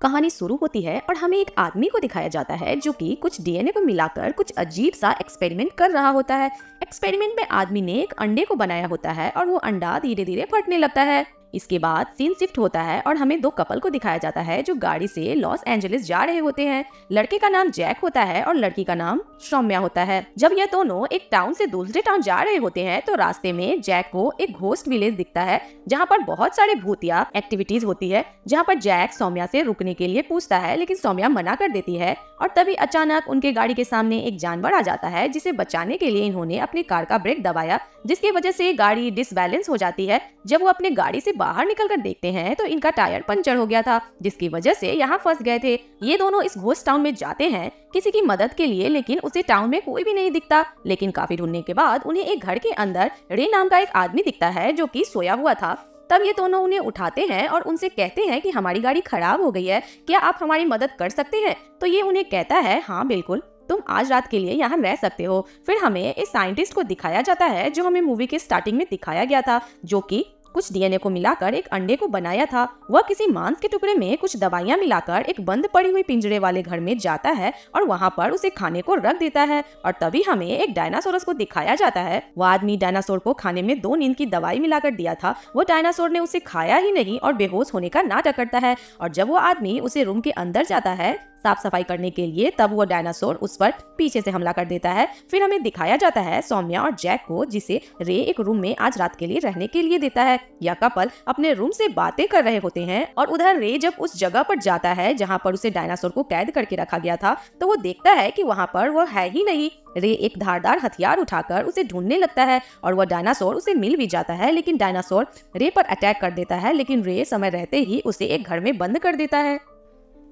कहानी शुरू होती है और हमें एक आदमी को दिखाया जाता है जो कि कुछ डीएनए को मिलाकर कुछ अजीब सा एक्सपेरिमेंट कर रहा होता है। एक्सपेरिमेंट में आदमी ने एक अंडे को बनाया होता है और वो अंडा धीरे धीरे फटने लगता है। इसके बाद सीन शिफ्ट होता है और हमें दो कपल को दिखाया जाता है जो गाड़ी से लॉस एंजलिस जा रहे होते हैं। लड़के का नाम जैक होता है और लड़की का नाम सौम्या होता है। जब ये दोनों एक टाउन से दूसरे टाउन जा रहे होते हैं तो रास्ते में जैक को एक घोस्ट विलेज दिखता है जहाँ पर बहुत सारे भूतिया एक्टिविटीज होती है, जहाँ पर जैक सौम्या से रुकने के लिए पूछता है लेकिन सौम्या मना कर देती है। और तभी अचानक उनके गाड़ी के सामने एक जानवर आ जाता है जिसे बचाने के लिए इन्होंने अपनी कार का ब्रेक दबाया, जिसकी वजह से गाड़ी डिसबैलेंस हो जाती है। जब वो अपने गाड़ी से बाहर निकलकर देखते हैं तो इनका टायर पंचर हो गया था, जिसकी वजह से यहाँ फंस गए थे। ये दोनों इस घोस्ट टाउन में जाते हैं किसी की मदद के लिए, लेकिन उसे टाउन में कोई भी नहीं दिखता। लेकिन काफी ढूंढने के बाद उन्हें एक घर के अंदर रे नाम का एक आदमी दिखता है जो कि सोया हुआ था। तब ये दोनों उन्हें उठाते हैं और उनसे कहते हैं कि हमारी गाड़ी खराब हो गई है, क्या आप हमारी मदद कर सकते हैं? तो ये उन्हें कहता है हाँ बिल्कुल, तुम आज रात के लिए यहाँ रह सकते हो। फिर हमें इस साइंटिस्ट को दिखाया जाता है जो हमें मूवी के स्टार्टिंग में दिखाया गया था, जो कि कुछ डीएनए को मिलाकर एक अंडे को बनाया था। वह किसी मांस के टुकड़े में कुछ दवाइयां मिलाकर एक बंद पड़ी हुई पिंजरे वाले घर में जाता है और वहां पर उसे खाने को रख देता है। और तभी हमें एक डायनासोरस को दिखाया जाता है। वह आदमी डायनासोर को खाने में 2 नींद की दवाई मिलाकर दिया था। वो डायनासोर ने उसे खाया ही नहीं और बेहोश होने का नाटक करता है। और जब वो आदमी उसे रूम के अंदर जाता है साफ सफाई करने के लिए, तब वो डायनासोर उस पर पीछे से हमला कर देता है। फिर हमें दिखाया जाता है सौम्या और जैक को, जिसे रे एक रूम में आज रात के लिए रहने के लिए देता है। यह कपल अपने रूम से बातें कर रहे होते हैं और उधर रे जब उस जगह पर जाता है जहाँ पर उसे डायनासोर को कैद करके रखा गया था, तो वो देखता है कि वहाँ पर वो है ही नहीं। रे एक धारदार हथियार उठाकर उसे ढूंढने लगता है और वह डायनासोर उसे मिल भी जाता है, लेकिन डायनासोर रे पर अटैक कर देता है। लेकिन रे समय रहते ही उसे एक घर में बंद कर देता है।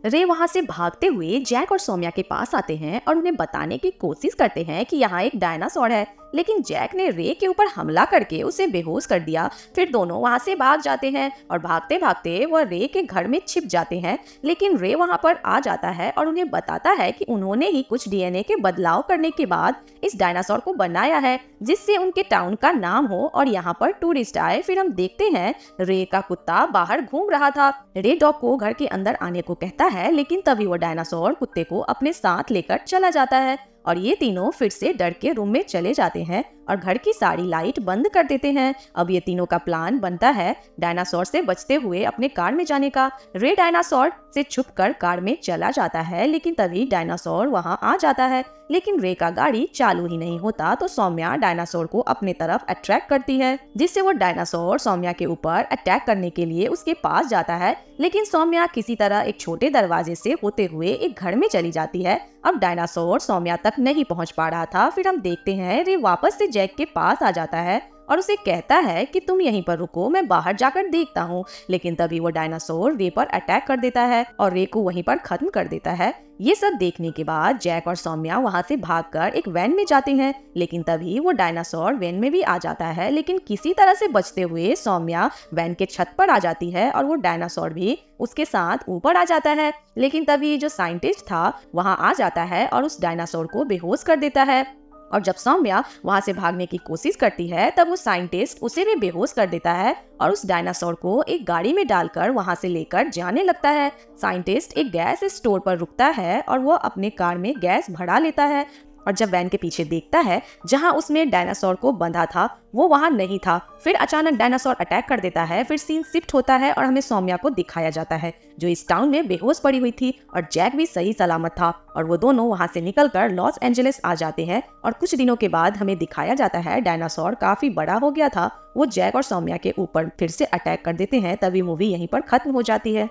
रे वहां से भागते हुए जैक और सौम्या के पास आते हैं और उन्हें बताने की कोशिश करते हैं कि यहाँ एक डायनासोर है, लेकिन जैक ने रे के ऊपर हमला करके उसे बेहोश कर दिया। फिर दोनों वहां से भाग जाते हैं और भागते भागते वह रे के घर में छिप जाते हैं। लेकिन रे वहां पर आ जाता है और उन्हें बताता है कि उन्होंने ही कुछ डीएनए के बदलाव करने के बाद इस डायनासोर को बनाया है जिससे उनके टाउन का नाम हो और यहाँ पर टूरिस्ट आए। फिर हम देखते हैं रे का कुत्ता बाहर घूम रहा था। रे डॉग को घर के अंदर आने को कहता है, लेकिन तभी वो डायनासोर कुत्ते को अपने साथ लेकर चला जाता है और ये तीनों फिर से डर के रूम में चले जाते हैं और घर की सारी लाइट बंद कर देते हैं। अब ये तीनों का प्लान बनता है डायनासोर से बचते हुए अपने कार में जाने का। रे डायनासोर से छुपकर कार में चला जाता है, लेकिन तभी डायनासोर वहां आ जाता है। लेकिन रे का गाड़ी चालू ही नहीं होता, तो सौम्या डायनासोर को अपने तरफ अट्रैक्ट करती है, जिससे वो डायनासोर सौम्या के ऊपर अटैक करने के लिए उसके पास जाता है। लेकिन सौम्या किसी तरह एक छोटे दरवाजे से होते हुए एक घर में चली जाती है। अब डायनासोर सौम्या तक नहीं पहुंच पा रहा था। फिर हम देखते हैं रे वापस से जैक के पास आ जाता है और उसे कहता है कि तुम यहीं पर रुको, मैं बाहर जाकर देखता हूँ। लेकिन तभी वो डायनासोर रे पर अटैक कर देता है और रे को वहीं पर खत्म कर देता है। ये सब देखने के बाद जैक और सौम्या वहां से भागकर एक वैन में जाते हैं, लेकिन तभी वो डायनासोर वैन में भी आ जाता है। लेकिन किसी तरह से बचते हुए सौम्या वैन के छत पर आ जाती है और वो डायनासोर भी उसके साथ ऊपर आ जाता है। लेकिन तभी जो साइंटिस्ट था वहां आ जाता है और उस डायनासोर को बेहोश कर देता है। और जब सौम्या वहां से भागने की कोशिश करती है तब वो साइंटिस्ट उसे भी बेहोश कर देता है और उस डायनासोर को एक गाड़ी में डालकर वहां से लेकर जाने लगता है। साइंटिस्ट एक गैस स्टोर पर रुकता है और वो अपने कार में गैस भरा लेता है और जब वैन के पीछे देखता है जहां उसमें डायनासोर को बंधा था वो वहां नहीं था। फिर अचानक डायनासोर अटैक कर देता है। फिर सीन शिफ्ट होता है और हमें सौम्या को दिखाया जाता है जो इस टाउन में बेहोश पड़ी हुई थी और जैक भी सही सलामत था और वो दोनों वहां से निकलकर लॉस एंजलिस आ जाते हैं। और कुछ दिनों के बाद हमें दिखाया जाता है डायनासोर काफी बड़ा हो गया था, वो जैक और सौम्या के ऊपर फिर से अटैक कर देते हैं। तभी मूवी यहीं पर खत्म हो जाती है।